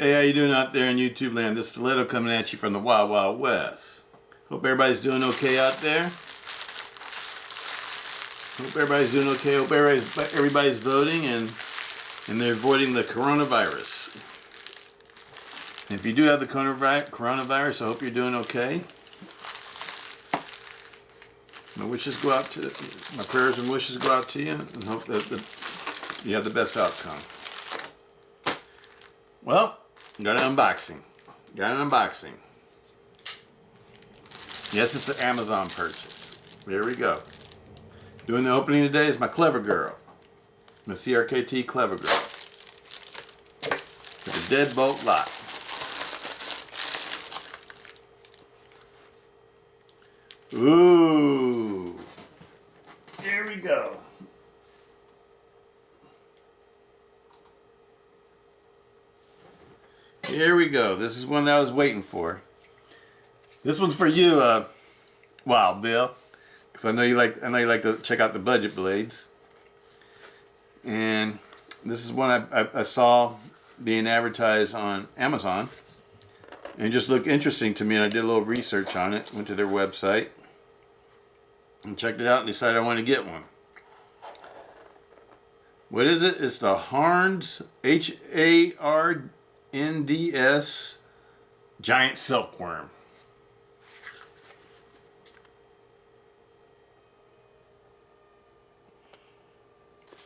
Hey, how you doing out there in YouTube land? This Stiletto coming at you from the Wild Wild West. Hope everybody's doing okay out there. Hope everybody's doing okay. Hope everybody's voting and they're avoiding the coronavirus. If you do have the coronavirus, I hope you're doing okay. My wishes go out to my prayers and wishes go out to you, and hope that you have the best outcome. Well, got an unboxing. Yes, it's an Amazon purchase. There we go. Doing the opening today is my Clever Girl. The CRKT Clever Girl. With a deadbolt lock. Ooh. Here we go. Here we go. This is one that I was waiting for. This one's for you, Wild Bill, because I know you like to check out the budget blades. And this is one I saw being advertised on Amazon, and it just looked interesting to me. And I did a little research on it. Went to their website and checked it out, and decided I wanted to get one. What is it? It's the Harnds HARNDS Giant Silkworm.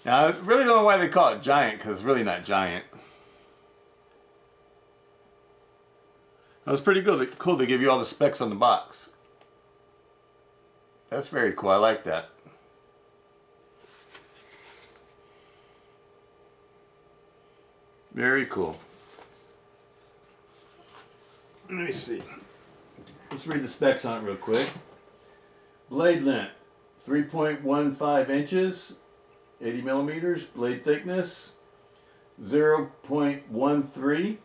Now, I really don't know why they call it giant, because it's really not giant. That was pretty good. Cool. They give you all the specs on the box. That's very cool. I like that. Very cool. Let me see. Let's read the specs on it real quick. Blade length, 3.15 inches, 80 millimeters. Blade thickness, 0.13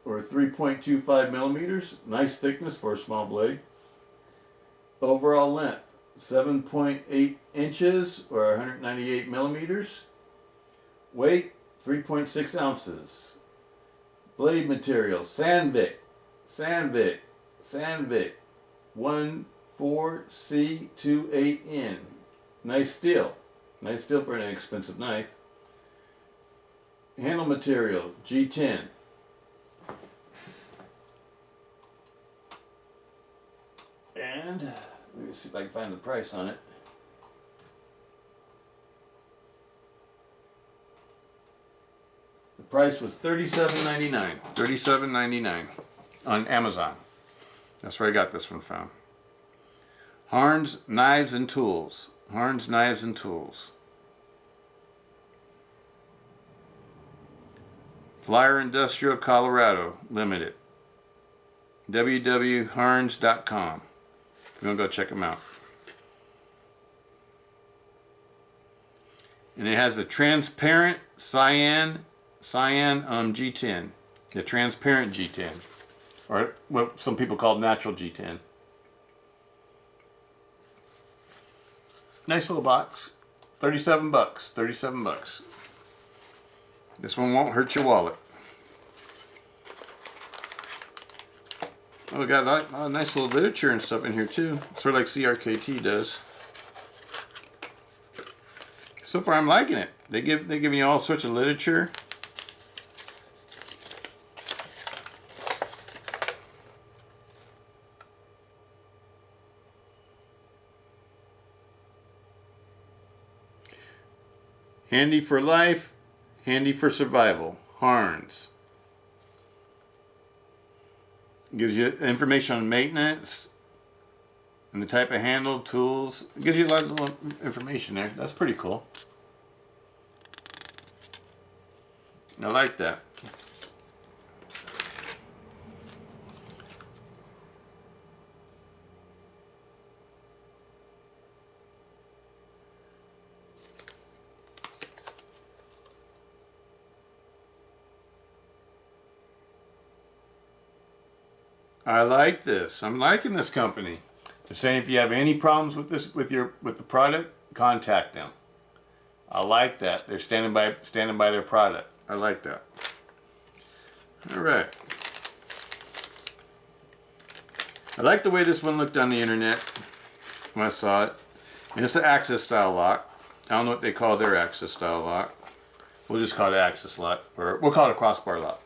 or 3.25 millimeters. Nice thickness for a small blade. Overall length, 7.8 inches or 198 millimeters. Weight, 3.6 ounces. Blade material, Sandvik 14C28N. Nice steel for an inexpensive knife. Handle material, G10. And let me see if I can find the price on it. The price was $37.99. $37.99 on Amazon. That's where I got this one from. Harnds Knives and Tools. Harnds Knives and Tools. Flyer Industrial Colorado Limited. www.harnds.com. If you want to go check them out. And it has the transparent cyan G10. The transparent G10. Or what some people call natural G10. Nice little box. 37 bucks. 37 bucks. This one won't hurt your wallet. Oh, we got a nice little literature and stuff in here too. Sort of like CRKT does. So far, I'm liking it. They're giving you all sorts of literature. Handy for life, handy for survival. Harnds. Gives you information on maintenance and the type of handle, tools. It gives you a lot of information there. That's pretty cool. I like that. I like this. I'm liking this company. They're saying if you have any problems with this, with the product, contact them. I like that. They're standing by their product. I like that. Alright. I like the way this one looked on the internet when I saw it. And it's an Axis style lock. I don't know what they call their Axis style lock. We'll just call it Axis lock, or we'll call it a crossbar lock.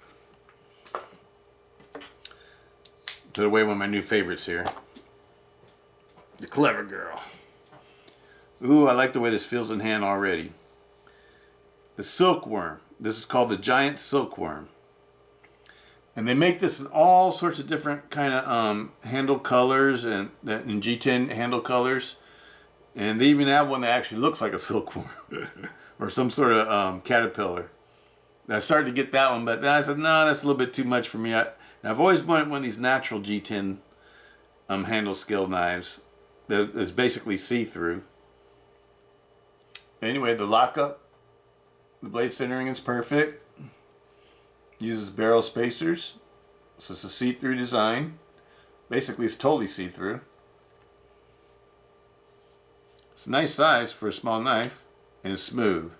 Put away one of my new favorites here. The Clever Girl. Ooh, I like the way this feels in hand already. The Silkworm. This is called the Giant Silkworm. And they make this in all sorts of different kind of handle colors and G10 handle colors. And they even have one that actually looks like a silkworm or some sort of caterpillar. And I started to get that one, but then I said, no, that's a little bit too much for me. I've always wanted one of these natural G10 handle scale knives that is basically see-through. Anyway, the lockup, the blade centering is perfect. Uses barrel spacers, so it's a see-through design. Basically, it's totally see-through. It's a nice size for a small knife, and it's smooth.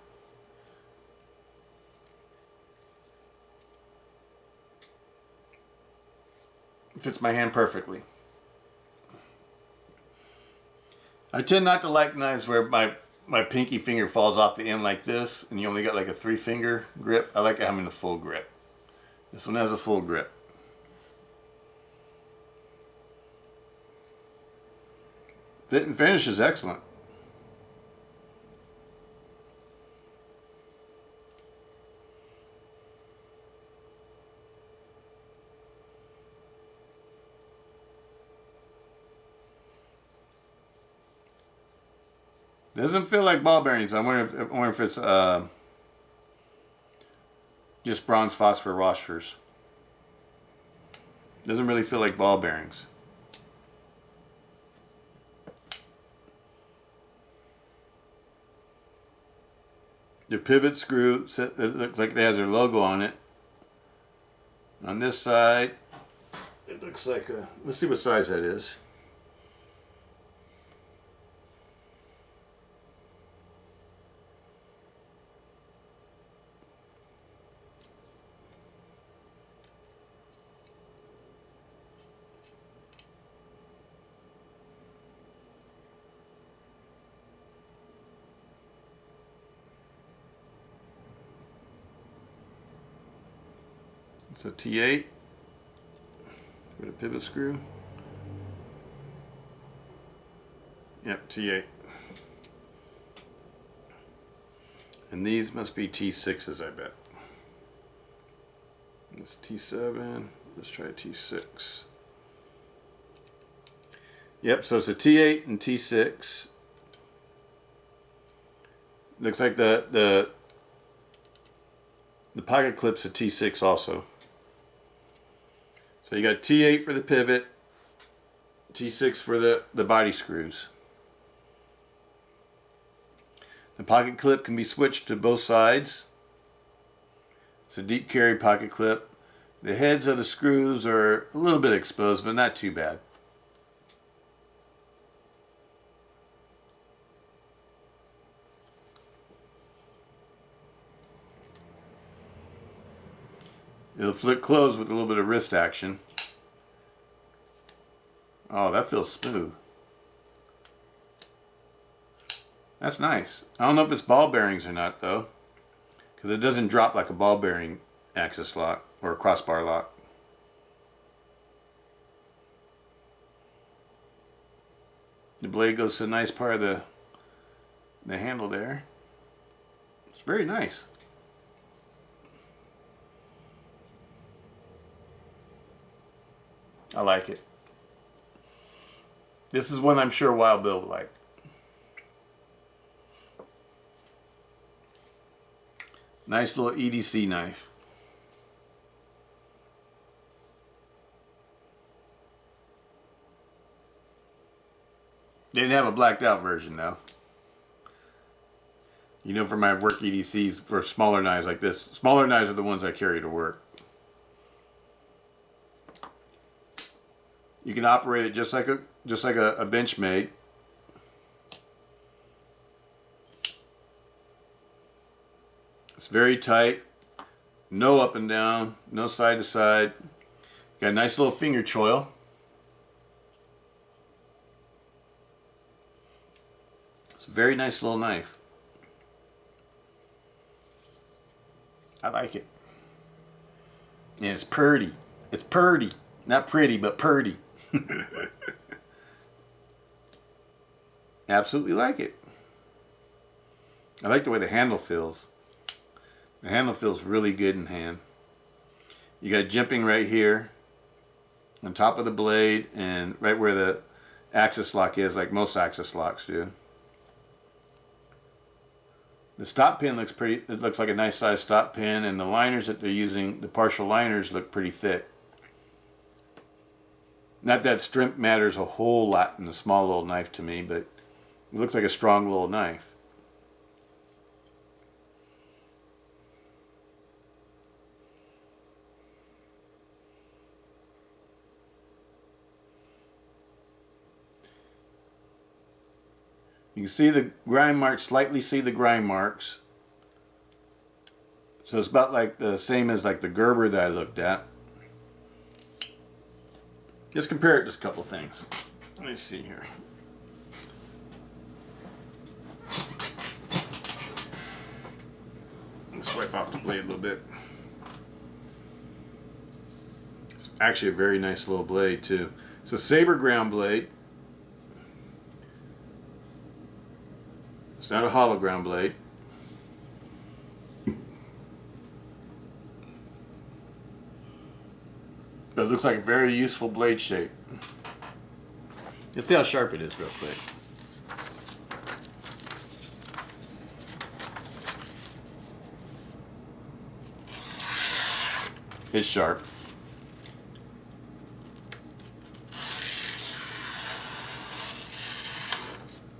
It fits my hand perfectly. I tend not to like knives where my pinky finger falls off the end like this, and you only got like a 3-finger grip. I like having a full grip. This one has a full grip. Fit and finish is excellent. Doesn't feel like ball bearings. I wonder if it's just bronze phosphor washers. Doesn't really feel like ball bearings. The pivot screw, it looks like it has their logo on it. On this side, it looks like a, let's see what size that is. It's a T8 with a pivot screw. Yep, T8. And these must be T6s, I bet. It's T7. Let's try T6. Yep, so it's a T8 and T6. Looks like the pocket clip's a T6 also. So you got T8 for the pivot, T6 for the body screws. The pocket clip can be switched to both sides. It's a deep carry pocket clip. The heads of the screws are a little bit exposed, but not too bad. It'll flick closed with a little bit of wrist action. Oh, that feels smooth. That's nice. I don't know if it's ball bearings or not though, because it doesn't drop like a ball bearing Axis lock or a crossbar lock. The blade goes to a nice part of the handle there. It's very nice. I like it. This is one I'm sure Wild Bill would like. Nice little EDC knife. They didn't have a blacked out version though. You know, for my work EDCs, for smaller knives like this, smaller knives are the ones I carry to work. You can operate it just like a Benchmade. It's very tight. No up and down, no side to side. Got a nice little finger choil. It's a very nice little knife. I like it. And it's purty. It's purty. Not pretty, but purty. Absolutely like it. I like the way the handle feels. The handle feels really good in hand. You got jimping right here on top of the blade and right where the axis lock is, like most axis locks do. The stop pin looks pretty, it looks like a nice size stop pin, and the liners that they're using, the partial liners, look pretty thick. Not that strength matters a whole lot in a small little knife to me, but it looks like a strong little knife. You can see the grind marks, slightly see the grind marks. So it's about like the same as like the Gerber that I looked at. Let's compare it to a couple things. Let me see here. Let's wipe off the blade a little bit. It's actually a very nice little blade too. It's a saber ground blade. It's not a hollow ground blade. But it looks like a very useful blade shape. Let's see how sharp it is real quick. It's sharp.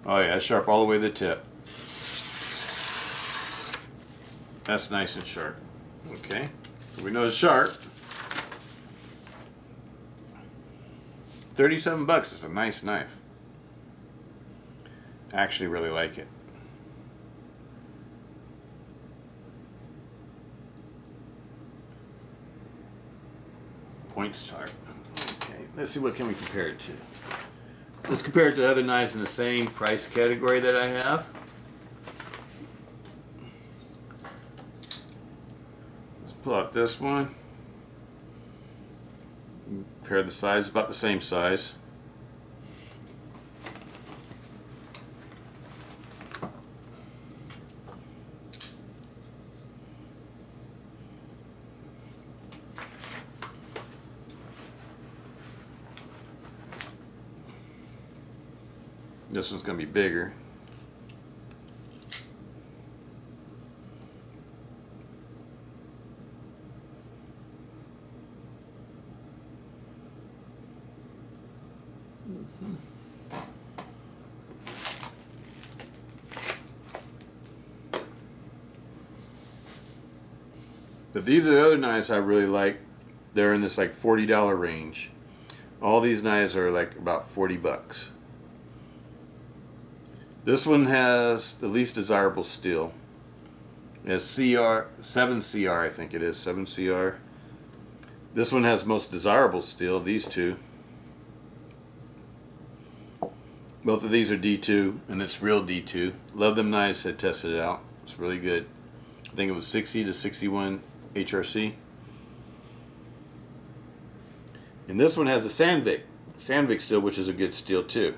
Oh yeah, it's sharp all the way to the tip. That's nice and sharp. Okay, so we know it's sharp. 37 bucks is a nice knife. I actually really like it. Point start. Okay, let's see what can we compare it to. Let's compare it to other knives in the same price category that I have. Let's pull out this one. Compare the size, about the same size. This one's going to be bigger. But these are the other knives I really like. They're in this like $40 range. All these knives are like about 40 bucks. This one has the least desirable steel. It has 7CR, I think it is, 7CR. This one has most desirable steel, these two. Both of these are D2, and it's real D2. Love them knives, I tested it out. It's really good. I think it was 60 to 61 HRC. And this one has a Sandvik steel, which is a good steel too.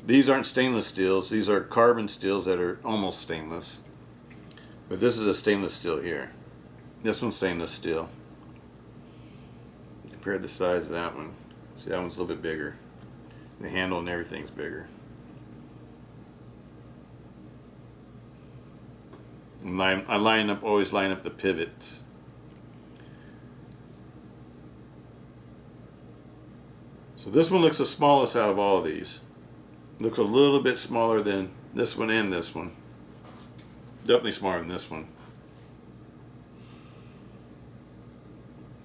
These aren't stainless steels. These are carbon steels that are almost stainless. But this is a stainless steel here. This one's stainless steel. Compare the size of that one. See, that one's a little bit bigger. The handle and everything's bigger. And I always line up the pivots. So this one looks the smallest out of all of these. Looks a little bit smaller than this one and this one. Definitely smaller than this one.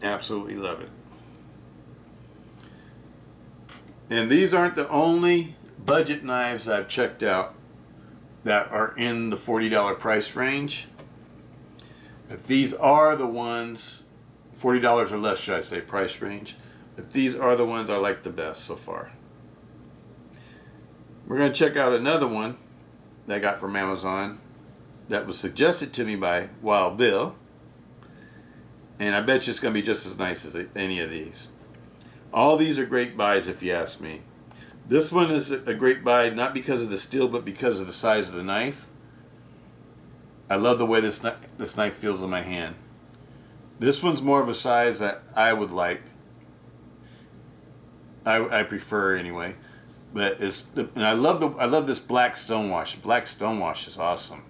Absolutely love it. And these aren't the only budget knives I've checked out that are in the $40 price range. But these are the ones, $40 or less, should I say, price range. But these are the ones I like the best so far. We're going to check out another one that I got from Amazon that was suggested to me by Wild Bill. And I bet you it's going to be just as nice as any of these. All these are great buys if you ask me. This one is a great buy not because of the steel but because of the size of the knife. I love the way this knife feels in my hand. This one's more of a size that I would like. I prefer anyway. But and I love this black stonewash. Black stonewash is awesome.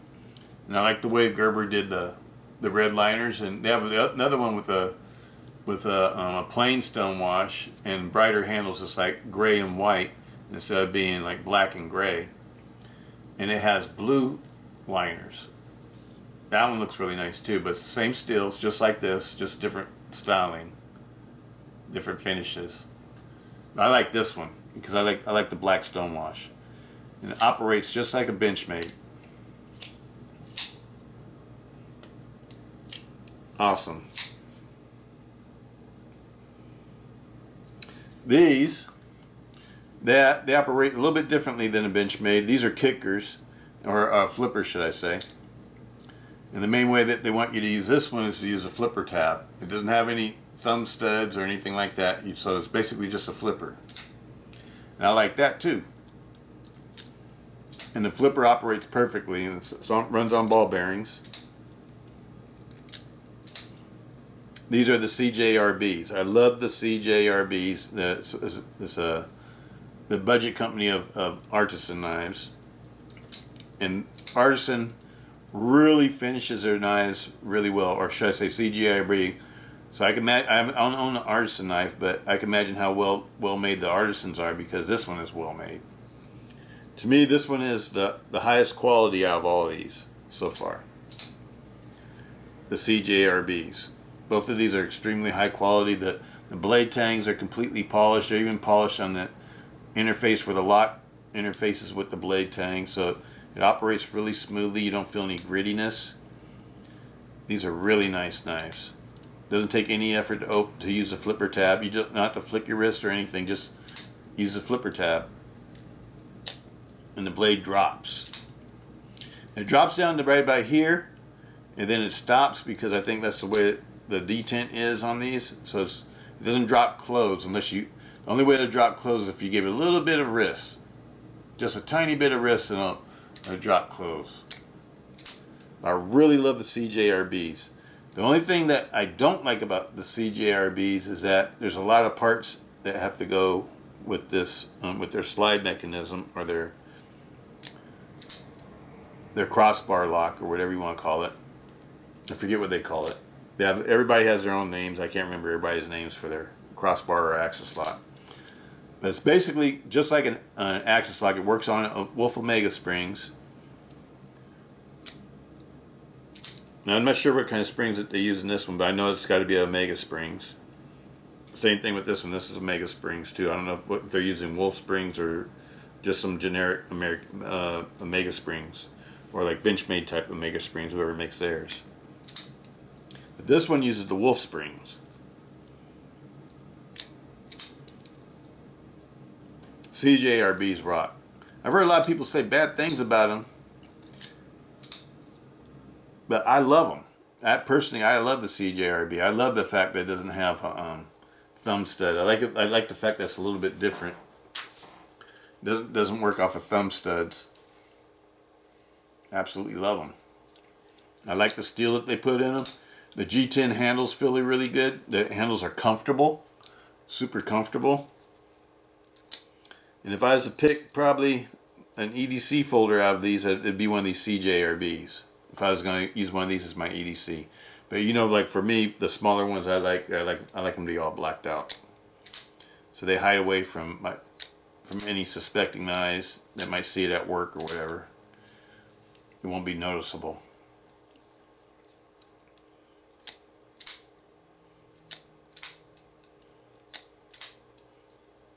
And I like the way Gerber did the red liners, and they have another one with a plain stonewash and brighter handles. It's like gray and white instead of being like black and gray. And it has blue liners. That one looks really nice too, but it's the same steels, just like this, just different styling, different finishes. I like this one because I like the black stonewash, and it operates just like a Benchmade. Awesome. These, they operate a little bit differently than a Benchmade. These are kickers, or flippers, should I say. And the main way that they want you to use this one is to use a flipper tab. It doesn't have any thumb studs or anything like that, so it's basically just a flipper. And I like that too. And the flipper operates perfectly, and it runs on ball bearings. These are the CJRBs. I love the CJRBs. The budget company of Artisan knives. And Artisan really finishes their knives really well, or should I say CJRB. So I don't own an Artisan knife, but I can imagine how well made the Artisans are, because this one is well made. To me, this one is the highest quality out of all of these so far. The CJRBs. Both of these are extremely high quality. The blade tangs are completely polished. They're even polished on the interface where the lock interfaces with the blade tang, so it operates really smoothly. You don't feel any grittiness. These are really nice knives. Doesn't take any effort to use a flipper tab. You just not to flick your wrist or anything. Just use the flipper tab, and the blade drops. It drops down to right about here, and then it stops because I think that's the way the detent is on these. So it doesn't drop close unless you. The only way to drop close is if you give it a little bit of wrist, just a tiny bit of wrist, and it'll drop close. I really love the CJRBs. The only thing that I don't like about the CJRBs is that there's a lot of parts that have to go with this, with their slide mechanism, or their crossbar lock, or whatever you want to call it. I forget what they call it. Everybody has their own names. I can't remember everybody's names for their crossbar or axis lock. But it's basically just like an axis lock. It works on a Wolf Omega springs. Now, I'm not sure what kind of springs that they use in this one, but I know it's got to be Omega springs. Same thing with this one. This is Omega springs too. I don't know if they're using Wolf springs or just some generic Omega springs, or like Benchmade type Omega springs, whoever makes theirs. But this one uses the Wolf springs. CJRBs rock. I've heard a lot of people say bad things about them, but I love them. I love the CJRB. I love the fact that it doesn't have a thumb stud. I like it. I like the fact that it's a little bit different. Doesn't work off of thumb studs. Absolutely love them. I like the steel that they put in them. The G10 handles feel really good. The handles are comfortable, super comfortable. And if I was to pick probably an EDC folder out of these, it'd be one of these CJRBs. If I was going to use one of these as my EDC. But you know, like for me, the smaller ones I like them to be all blacked out, so they hide away from any suspecting eyes that might see it at work or whatever. It won't be noticeable.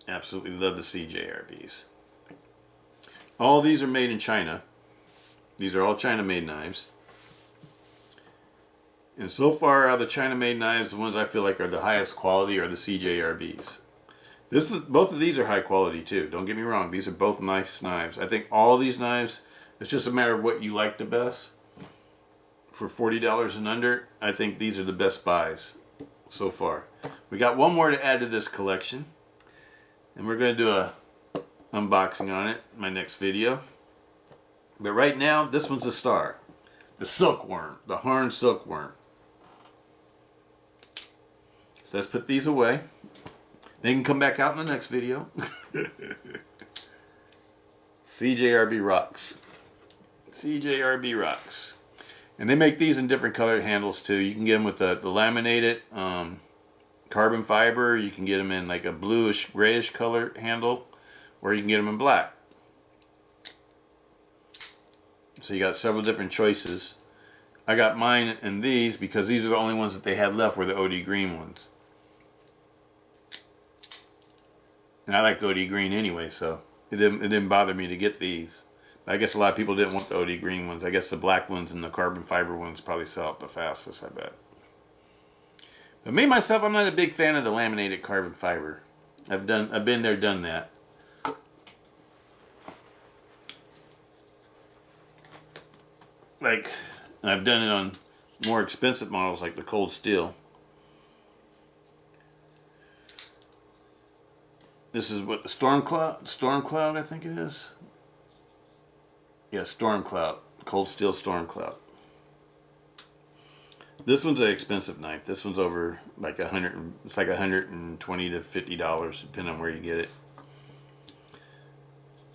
Absolutely love the CJRBs. All these are made in China. These are all China-made knives. And so far, out of the China-made knives, the ones I feel like are the highest quality are the CJRBs. Both of these are high quality too. Don't get me wrong; these are both nice knives. I think all these knives, it's just a matter of what you like the best. For $40 and under, I think these are the best buys so far. We got one more to add to this collection, and we're going to do a unboxing on it in my next video. But right now, this one's a star. The Silkworm, the Harnds Silkworm. So let's put these away. They can come back out in the next video. CJRB rocks. CJRB rocks. And they make these in different colored handles too. You can get them with the laminated carbon fiber. You can get them in like a bluish, grayish color handle. Or you can get them in black. So you got several different choices. I got mine in these because these are the only ones that they had left were the OD green ones. And I like OD green anyway, so it didn't bother me to get these. I guess a lot of people didn't want the OD green ones. I guess the black ones and the carbon fiber ones probably sell out the fastest, I bet. But me, myself, I'm not a big fan of the laminated carbon fiber. I've been there, done that. Like, I've done it on more expensive models like the cold steel. This is what the Storm Cloud, I think it is. Yeah, Storm Cloud, cold steel Storm Cloud. This one's an expensive knife. This one's over like it's like $120 to $50 depending on where you get it.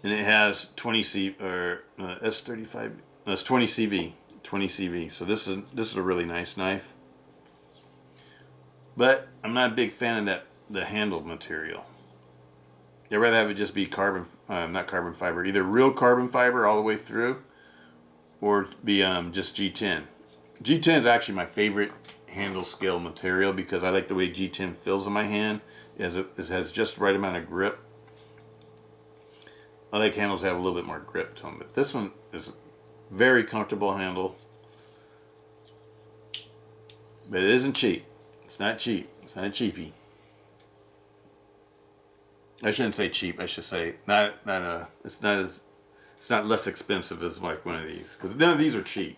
And it has 20 C or S35. No, it's 20 CV. 20 CV. So this is a really nice knife. But I'm not a big fan of the handle material. I'd rather have it just be not carbon fiber, either real carbon fiber all the way through, or be just G10. G10 is actually my favorite handle scale material because I like the way G10 feels in my hand. It has just the right amount of grip. I like handles that have a little bit more grip to them, but this one is a very comfortable handle. But it isn't cheap. It's not cheap. It's not a cheapie. I shouldn't say cheap. I should say it's not less expensive as like one of these, because none of these are cheap.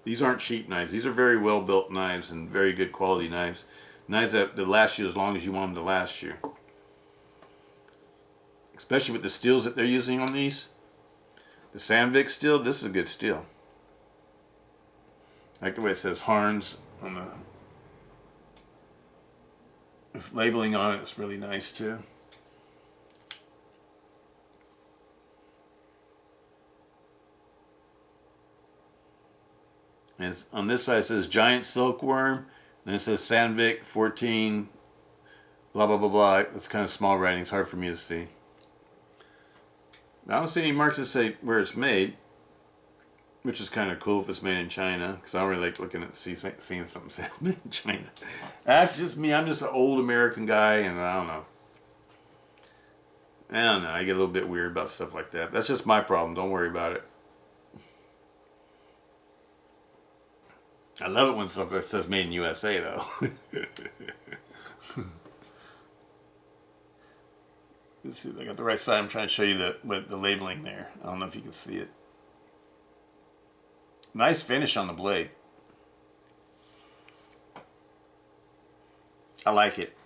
These aren't cheap knives. These are very well built knives and very good quality knives. Knives that last you as long as you want them to last you. Especially with the steels that they're using on these. The Sandvik steel, this is a good steel. I like the way it says Harnds on the this labeling on it. It's really nice too. And on this side it says Giant Silkworm, and it says Sandvik 14, blah blah blah blah. It's kind of small writing, it's hard for me to see. I don't see any marks that say where it's made, which is kind of cool if it's made in China, because I don't really like looking at seeing something said made in China. That's just me. I'm just an old American guy, and I don't know. I get a little bit weird about stuff like that. That's just my problem. Don't worry about it. I love it when stuff that says made in USA, though. Let's see if I got the right side. I'm trying to show you the labeling there. I don't know if you can see it. Nice finish on the blade. I like it.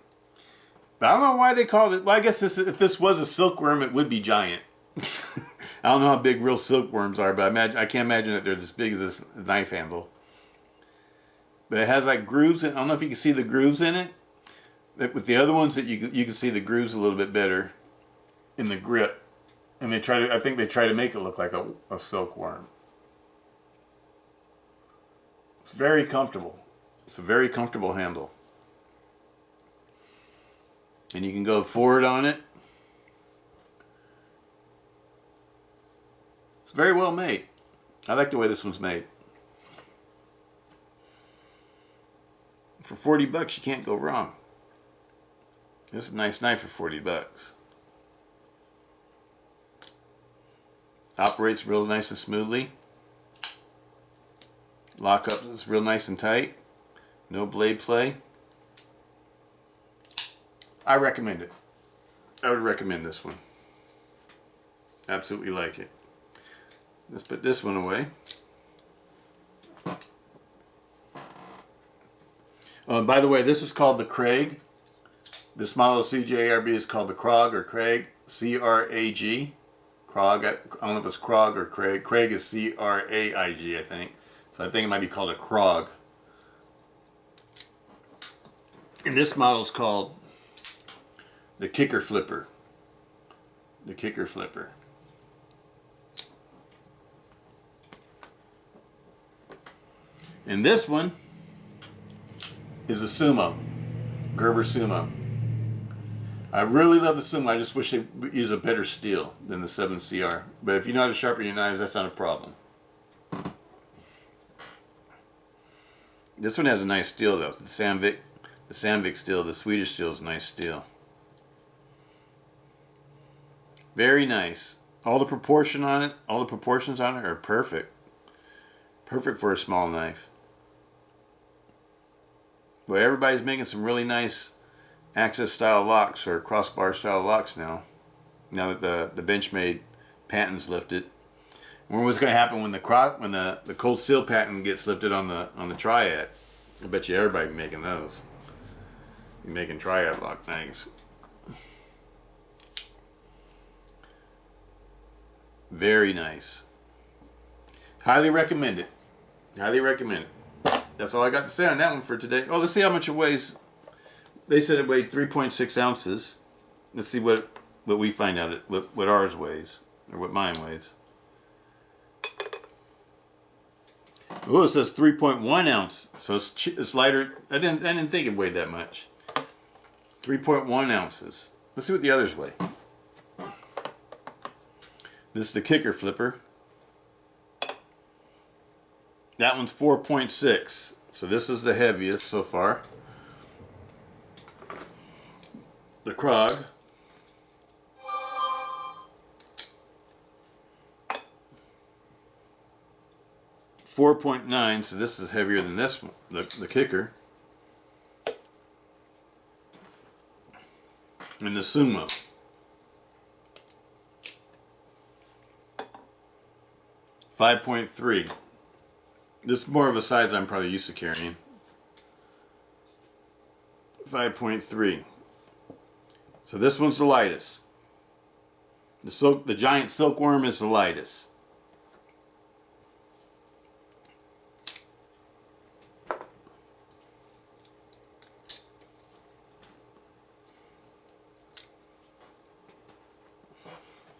But I don't know why they called it. Well, I guess if this was a silkworm, it would be giant. I don't know how big real silkworms are, but I can't imagine that they're as big as this knife handle. But it has like grooves. I don't know if you can see the grooves in it. With the other ones, that you can see the grooves a little bit better in the grip. And I think they try to make it look like a silkworm. It's very comfortable. It's a very comfortable handle. And you can go forward on it. It's very well made. I like the way this one's made. For 40 bucks, you can't go wrong. This is a nice knife for 40 bucks. Operates real nice and smoothly. Lock up is real nice and tight. No blade play. I recommend it. I would recommend this one. Absolutely like it. Let's put this one away. By the way, this is called the Craig. This model of CJARB is called the Krog or Craig. C-R-A-G. Krog. I don't know if it's Krog or Craig. Craig is C-R-A-I-G, I think. So I think it might be called a Krog. And this model is called the Kicker Flipper. The Kicker Flipper. And this one is a Sumo. Gerber Sumo. I really love the Sumo. I just wish they would use a better steel than the 7CR. But if you know how to sharpen your knives, that's not a problem. This one has a nice steel though. The Sandvik steel, the Swedish steel is a nice steel. Very nice. All the proportions on it are perfect. Perfect for a small knife. Well, everybody's making some really nice access style locks or crossbar style locks now. Now that the Benchmade patent's lifted. What's going to happen when the cold steel patent gets lifted on the Triad? I bet you everybody be making those. Be making Triad lock knives. Very nice. Highly recommend it. Highly recommend it. That's all I got to say on that one for today. Oh, let's see how much it weighs. They said it weighed 3.6 ounces. Let's see what we find out, what ours weighs, or what mine weighs. Oh, it says 3.1 ounce, so it's lighter. I didn't think it weighed that much. 3.1 ounces. Let's see what the others weigh. This is the Kicker Flipper. That one's 4.6, so this is the heaviest so far. The Krog. .9, so this is heavier than this one, the Kicker. And the Sumo. .3. This is more of a size I'm probably used to carrying. 5.3. So this one's the lightest. The giant Silkworm is the lightest.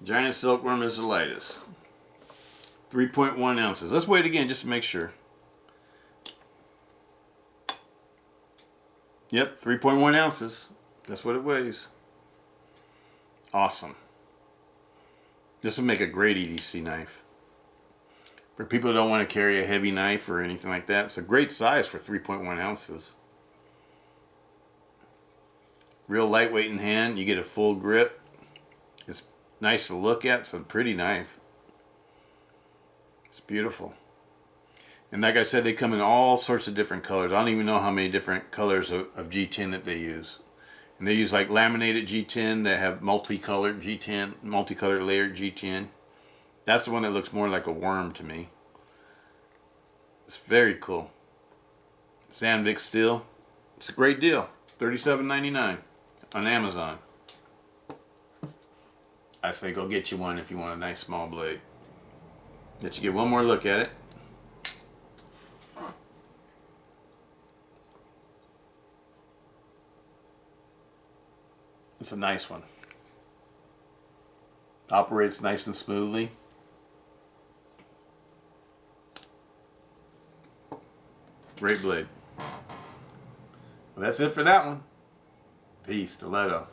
Giant Silkworm is the lightest. 3.1 ounces. Let's weigh it again just to make sure. Yep, 3.1 ounces. That's what it weighs. Awesome. This will make a great EDC knife. For people who don't want to carry a heavy knife or anything like that, it's a great size for 3.1 ounces. Real lightweight in hand. You get a full grip. It's nice to look at. It's a pretty knife. It's beautiful. And like I said, they come in all sorts of different colors. I don't even know how many different colors of G10 that they use. And they use like laminated G10 that have multicolored G10, multicolored layered G10. That's the one that looks more like a worm to me. It's very cool. Sandvik steel. It's a great deal. $37.99 on Amazon. I say go get you one if you want a nice small blade. Let you get one more look at it. It's a nice one. Operates nice and smoothly. Great blade. Well, that's it for that one. Peace, Stiletto.